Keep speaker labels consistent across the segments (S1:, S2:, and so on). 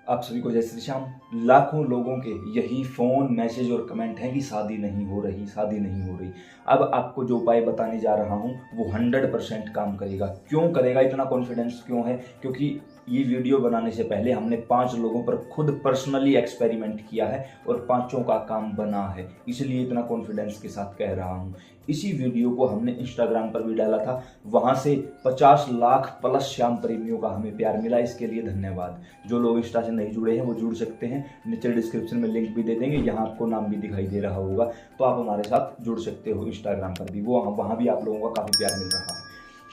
S1: आप सभी को जय श्री श्याम। लाखों लोगों के यही फ़ोन, मैसेज और कमेंट हैं कि शादी नहीं हो रही, शादी नहीं हो रही। अब आपको जो उपाय बताने जा रहा हूँ वो 100% काम करेगा। क्यों करेगा, इतना कॉन्फिडेंस क्यों है? क्योंकि ये वीडियो बनाने से पहले हमने 5 लोगों पर खुद पर्सनली एक्सपेरिमेंट किया है और 5 का काम बना है, इसलिए इतना कॉन्फिडेंस के साथ कह रहा हूँ। इसी वीडियो को हमने इंस्टाग्राम पर भी डाला था, वहाँ से 50 लाख प्लस श्याम प्रेमियों का हमें प्यार मिला, इसके लिए धन्यवाद। जो लोग इंस्टा से नहीं जुड़े हैं वो जुड़ सकते हैं, नीचे डिस्क्रिप्शन में लिंक भी दे देंगे, यहाँ आपको नाम भी दिखाई दे रहा होगा, तो आप हमारे साथ जुड़ सकते हो इंस्टाग्राम पर भी। वो वहाँ भी आप लोगों का काफ़ी प्यार मिल रहा है।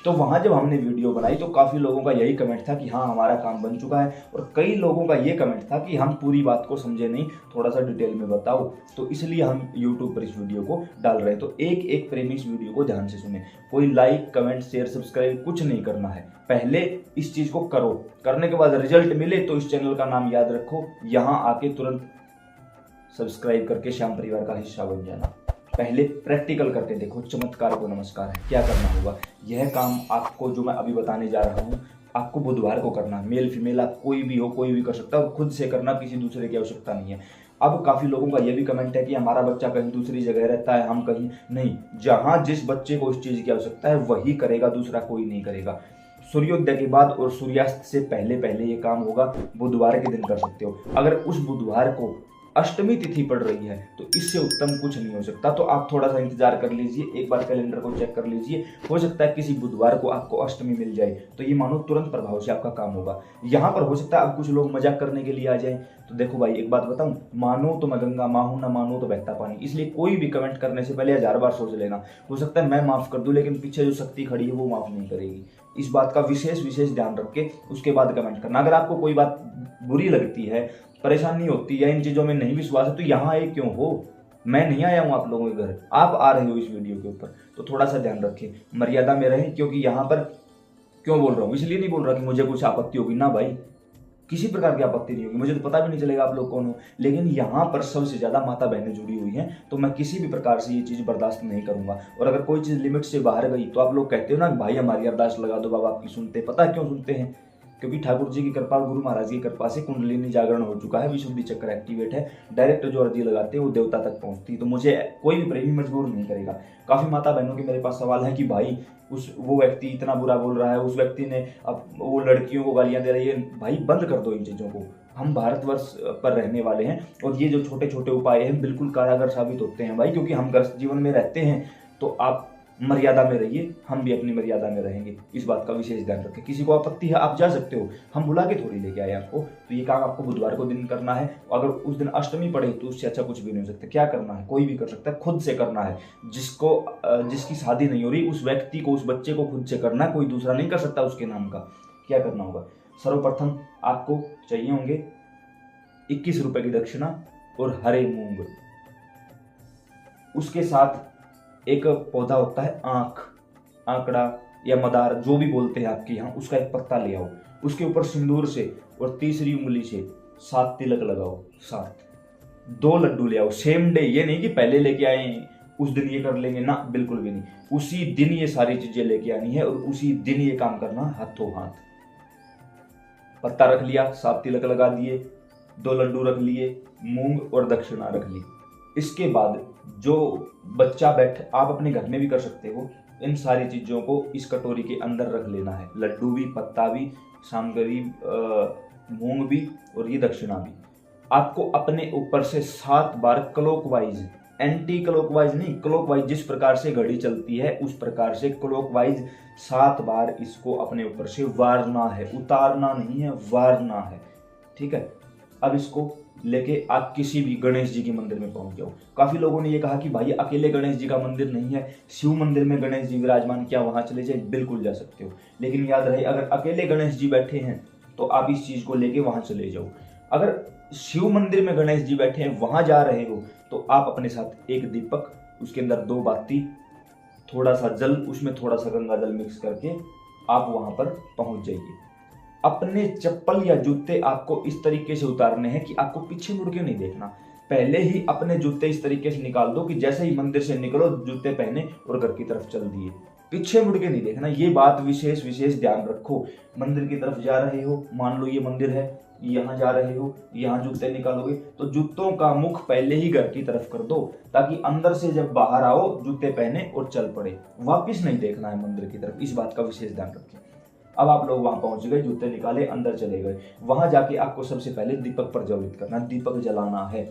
S1: तो वहाँ जब हमने वीडियो बनाई तो काफ़ी लोगों का यही कमेंट था कि हाँ हमारा काम बन चुका है, और कई लोगों का ये कमेंट था कि हम पूरी बात को समझे नहीं, थोड़ा सा डिटेल में बताओ। तो इसलिए हम यूट्यूब पर इस वीडियो को डाल रहे हैं। तो एक एक प्रेमी इस वीडियो को ध्यान से सुने। कोई लाइक, कमेंट, शेयर, सब्सक्राइब कुछ नहीं करना है। पहले इस चीज़ को करो, करने के बाद रिजल्ट मिले तो इस चैनल का नाम याद रखो, यहाँ आके तुरंत सब्सक्राइब करके श्याम परिवार का हिस्सा बन जाना। पहले प्रैक्टिकल करके देखो, चमत्कार को नमस्कार है। क्या करना होगा, यह काम आपको जो मैं अभी बताने जा रहा हूँ आपको बुधवार को करना। मेल फीमेल आप कोई भी हो, कोई भी कर सकता है, खुद से करना, किसी दूसरे की आवश्यकता नहीं है। अब काफ़ी लोगों का यह भी कमेंट है कि हमारा बच्चा कहीं दूसरी जगह रहता है, हम कहीं नहीं। जहाँ जिस बच्चे को इस चीज़ की आवश्यकता है वही करेगा, दूसरा कोई नहीं करेगा। सूर्योदय के बाद और सूर्यास्त से पहले पहले ये काम होगा, बुधवार के दिन कर सकते हो। अगर उस बुधवार को अष्टमी तिथि पड़ रही है तो इससे उत्तम कुछ नहीं हो सकता। तो आप थोड़ा सा इंतजार कर लीजिए, एक बार कैलेंडर को चेक कर लीजिए, हो सकता है किसी बुधवार को आपको अष्टमी मिल जाए, तो ये मानो तुरंत प्रभाव से आपका काम होगा। यहाँ पर हो सकता है अब कुछ लोग मजाक करने के लिए आ जाएं, तो देखो भाई एक बात बताऊं, मानो तो मैं गंगा माँ हूं, ना मानो तो बहता पानी। इसलिए कोई भी कमेंट करने से पहले 1000 बार सोच लेना। हो सकता है मैं माफ कर दूं, लेकिन पीछे जो शक्ति खड़ी है वो माफ नहीं करेगी। इस बात का विशेष ध्यान रख के उसके बाद कमेंट करना। अगर आपको कोई बात बुरी लगती है, परेशानी होती है, इन चीज़ों में नहीं विश्वास है, तो यहाँ आए क्यों हो? मैं नहीं आया हूँ आप लोगों के घर, आप आ रहे हो इस वीडियो के ऊपर, तो थोड़ा सा ध्यान रखें, मर्यादा में रहें। क्योंकि यहाँ पर क्यों बोल रहा हूँ, इसलिए नहीं बोल रहा कि मुझे कुछ आपत्ति होगी ना भाई, किसी प्रकार की आपत्ति नहीं होगी, मुझे तो पता भी नहीं चलेगा आप लोग कौन हो। लेकिन यहाँ पर सबसे ज़्यादा माता बहनें जुड़ी हुई हैं, तो मैं किसी भी प्रकार से ये चीज़ बर्दाश्त नहीं करूँगा। और अगर कोई चीज़ लिमिट से बाहर गई तो आप लोग कहते हो ना भाई हमारी अरदास लगा दो, बाबा आपकी सुनते। पता है क्यों सुनते हैं? क्योंकि ठाकुर जी की कृपा, गुरु महाराज की कृपा से कुंडलिनी जागरण हो चुका है, विशुद्धि चक्र एक्टिवेट है, डायरेक्ट जो अर्जी लगाते हैं वो देवता तक पहुंचती है। तो मुझे कोई भी प्रेमी मजबूर नहीं करेगा। काफ़ी माता बहनों के मेरे पास सवाल है कि भाई वो व्यक्ति इतना बुरा बोल रहा है, उस व्यक्ति ने अब वो लड़कियों को गालियां दे रही है। भाई बंद कर दो इन चीज़ों को। हम भारतवर्ष पर रहने वाले हैं और ये जो छोटे छोटे उपाय हैं बिल्कुल कारगर साबित होते हैं भाई, क्योंकि हम ग्रस्त जीवन में रहते हैं। तो आप मर्यादा में रहिए, हम भी अपनी मर्यादा में रहेंगे, इस बात का विशेष ध्यान रखें। किसी को आपत्ति है आप जा सकते हो, हम बुला के थोड़ी लेके आए आपको। तो ये काम आपको बुधवार को दिन करना है। अगर उस दिन अष्टमी पड़े तो उससे अच्छा कुछ भी नहीं हो सकता। क्या करना है, कोई भी कर सकता है, खुद से करना है। जिसकी शादी नहीं हो रही उस व्यक्ति को, उस बच्चे को खुद से करना है, कोई दूसरा नहीं कर सकता उसके नाम का। क्या करना होगा, सर्वप्रथम आपको चाहिए होंगे 21 रुपए की दक्षिणा और हरे मूंग। उसके साथ एक पौधा होता है आंकड़ा या मदार, जो भी बोलते हैं आपके यहाँ, उसका एक पत्ता ले आओ। उसके ऊपर सिंदूर से और तीसरी उंगली से 7 तिलक लगाओ। 7 2 लड्डू ले आओ सेम डे। ये नहीं कि पहले लेके आए उस दिन ये कर लेंगे ना, बिल्कुल भी नहीं। उसी दिन ये सारी चीजें लेके आनी है और उसी दिन ये काम करना हाथों हाथ। पत्ता रख लिया, 7 तिलक लगा दिए, 2 लड्डू रख लिए, मूंग और दक्षिणा रख ली। इसके बाद जो बच्चा बैठ, आप अपने घर में भी कर सकते हो, इन सारी चीज़ों को इस कटोरी के अंदर रख लेना है। लड्डू भी, पत्ता भी, सामग्री, मूंग भी और ये दक्षिणा भी। आपको अपने ऊपर से 7 बार क्लॉकवाइज, एंटी क्लॉकवाइज नहीं, क्लॉकवाइज जिस प्रकार से घड़ी चलती है उस प्रकार से क्लॉकवाइज 7 बार इसको अपने ऊपर से वारना है। उतारना नहीं है, वारना है, ठीक है। अब इसको लेके आप किसी भी गणेश जी के मंदिर में पहुंच जाओ। काफी लोगों ने ये कहा कि भाई अकेले गणेश जी का मंदिर नहीं है, शिव मंदिर में गणेश जी विराजमान, क्या वहां चले जाए? बिल्कुल जा सकते हो, लेकिन याद रहे अगर अकेले गणेश जी बैठे हैं तो आप इस चीज को लेके वहां चले जाओ। अगर शिव मंदिर में गणेश जी बैठे हैं, वहां जा रहे हो, तो आप अपने साथ एक दीपक, उसके अंदर 2 बाती, थोड़ा सा जल, उसमें थोड़ा सा गंगा जल मिक्स करके आप वहां पर पहुंच जाइए। अपने चप्पल या जूते आपको इस तरीके से उतारने हैं कि आपको पीछे मुड़ के नहीं देखना। पहले ही अपने जूते इस तरीके से निकाल दो कि जैसे ही मंदिर से निकलो जूते पहने और घर की तरफ चल दिए। पीछे मुड़ के नहीं देखना, ये बात विशेष विशेष ध्यान रखो। मंदिर की तरफ जा रहे हो, मान लो ये मंदिर है, यहाँ जा रहे हो, यहाँ जूते निकालोगे तो जूतों का मुख पहले ही घर की तरफ कर दो, ताकि अंदर से जब बाहर आओ जूते पहने और चल पड़े, वापिस नहीं देखना है मंदिर की तरफ। इस बात का विशेष ध्यान रखें। अब आप लोग वहां पहुंच गए, जूते निकाले, अंदर चले गए। वहां जाके आपको सबसे पहले दीपक प्रज्वलित करना, दीपक जलाना है।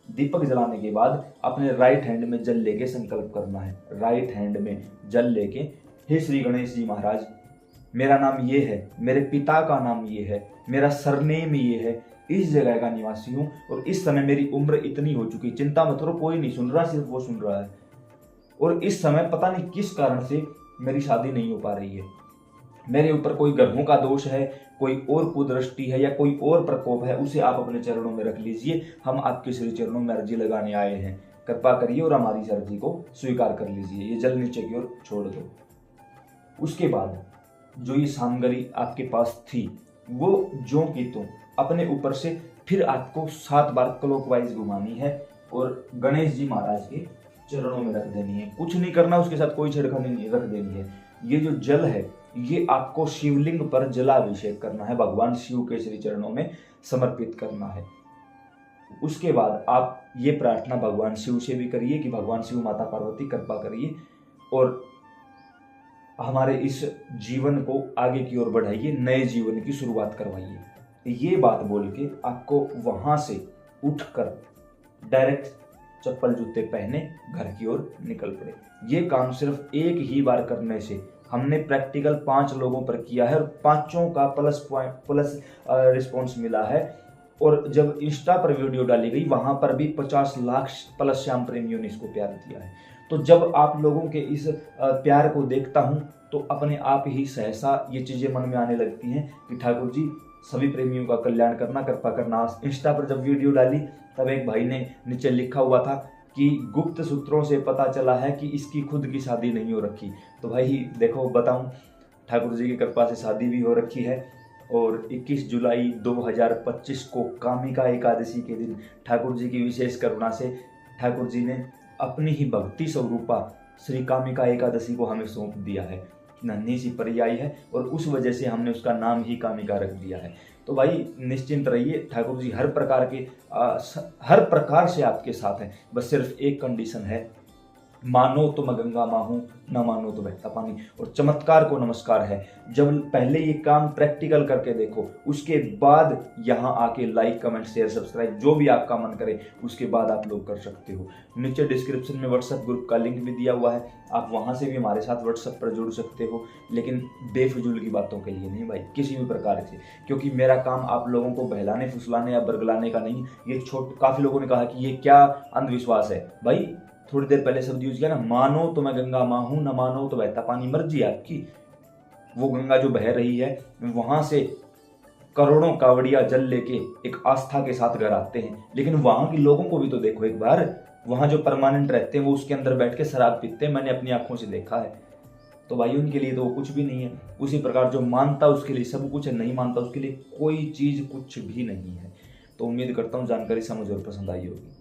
S1: दीपक जलाने के बाद अपने राइट हैंड में जल लेके संकल्प करना है। राइट हैंड में जल लेके, हे श्री गणेश जी महाराज, मेरा नाम ये है, मेरे पिता का नाम ये है, मेरा सरनेम ये है, इस जगह का निवासी हूँ और इस समय मेरी उम्र इतनी हो चुकी, चिंता मत करो, कोई नहीं सुन रहा, सिर्फ वो सुन रहा है, और इस समय पता नहीं किस कारण से मेरी शादी नहीं हो पा रही है। मेरे ऊपर कोई ग्रहों का दोष है, कोई और कुदृष्टि है या कोई और प्रकोप है, उसे आप अपने चरणों में रख लीजिए। हम आपके श्री चरणों में अर्जी लगाने आए हैं, कृपा करिए और हमारी इस अर्जी को स्वीकार कर लीजिए। ये जल नीचे की ओर छोड़ दो। उसके बाद जो ये सामग्री आपके पास थी वो जो की तो अपने ऊपर से फिर आपको 7 बार क्लॉकवाइज घुमानी है और गणेश जी महाराज के चरणों में रख देनी है। कुछ नहीं करना, उसके साथ कोई छेड़खानी नहीं, रख देनी है। ये जो जल है ये आपको शिवलिंग पर जलाभिषेक करना है, भगवान शिव के श्री चरणों में समर्पित करना है। उसके बाद आप ये प्रार्थना भगवान शिव से भी करिए कि भगवान शिव माता पार्वती कृपा करिए और हमारे इस जीवन को आगे की ओर बढ़ाइए, नए जीवन की शुरुआत करवाइए। ये बात बोल के आपको वहां से उठकर डायरेक्ट चप्पल जूते पहने घर की ओर निकल पड़े। ये काम सिर्फ एक ही बार करने से, हमने प्रैक्टिकल 5 लोगों पर किया है और 5 का प्लस रिस्पॉन्स मिला है। और जब इंस्टा पर वीडियो डाली गई वहां पर भी 50 लाख प्लस श्याम प्रेमियों ने इसको प्यार दिया है। तो जब आप लोगों के इस प्यार को देखता हूं तो अपने आप ही सहसा ये चीजें मन में आने लगती हैं कि ठाकुर जी सभी प्रेमियों का कल्याण करना, कृपा करना। इंस्टा पर जब वीडियो डाली तब एक भाई ने नीचे लिखा हुआ था कि गुप्त सूत्रों से पता चला है कि इसकी खुद की शादी नहीं हो रखी। तो भाई देखो बताऊं, ठाकुर जी की कृपा से शादी भी हो रखी है और 21 जुलाई 2025 को कामिका एकादशी के दिन ठाकुर जी की विशेष करुणा से ठाकुर जी ने अपनी ही भक्ति स्वरूपा श्री कामिका एकादशी को हमें सौंप दिया है। नन्ही सी पर्याय है और उस वजह से हमने उसका नाम ही कामिका रख दिया है। तो भाई निश्चिंत रहिए, ठाकुर जी हर प्रकार से आपके साथ हैं। बस सिर्फ एक कंडीशन है, मानो तो मैं गंगा माँ हूँ, न मानो तो बहता पानी। और चमत्कार को नमस्कार है, जब पहले ये काम प्रैक्टिकल करके देखो, उसके बाद यहाँ आके लाइक कमेंट शेयर सब्सक्राइब जो भी आपका मन करे उसके बाद आप लोग कर सकते हो। नीचे डिस्क्रिप्शन में व्हाट्सएप ग्रुप का लिंक भी दिया हुआ है, आप वहाँ से भी हमारे साथ व्हाट्सएप पर जुड़ सकते हो, लेकिन बेफिजूल की बातों के लिए नहीं भाई, किसी भी प्रकार से। क्योंकि मेरा काम आप लोगों को बहलाने फुसलाने या बरगलाने का नहीं। ये काफ़ी लोगों ने कहा कि ये क्या अंधविश्वास है। भाई थोड़ी देर पहले शब्द यूज किया ना, मानो तो मैं गंगा माँ हूं, न मानो तो बहता पानी, मर्जी आपकी। वो गंगा जो बह रही है वहां से करोड़ों कावड़िया जल लेके एक आस्था के साथ घर आते हैं, लेकिन वहां के लोगों को भी तो देखो एक बार। वहां जो परमानेंट रहते हैं वो उसके अंदर बैठ के शराब पीते हैं, मैंने अपनी आंखों से देखा है। तो भाई उनके लिए तो वो कुछ भी नहीं है। उसी प्रकार जो मानता उसके लिए सब कुछ है, नहीं मानता उसके लिए कोई चीज कुछ भी नहीं है। तो उम्मीद करता हूँ जानकारी समझ और पसंद आई होगी।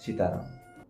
S1: सीताराम।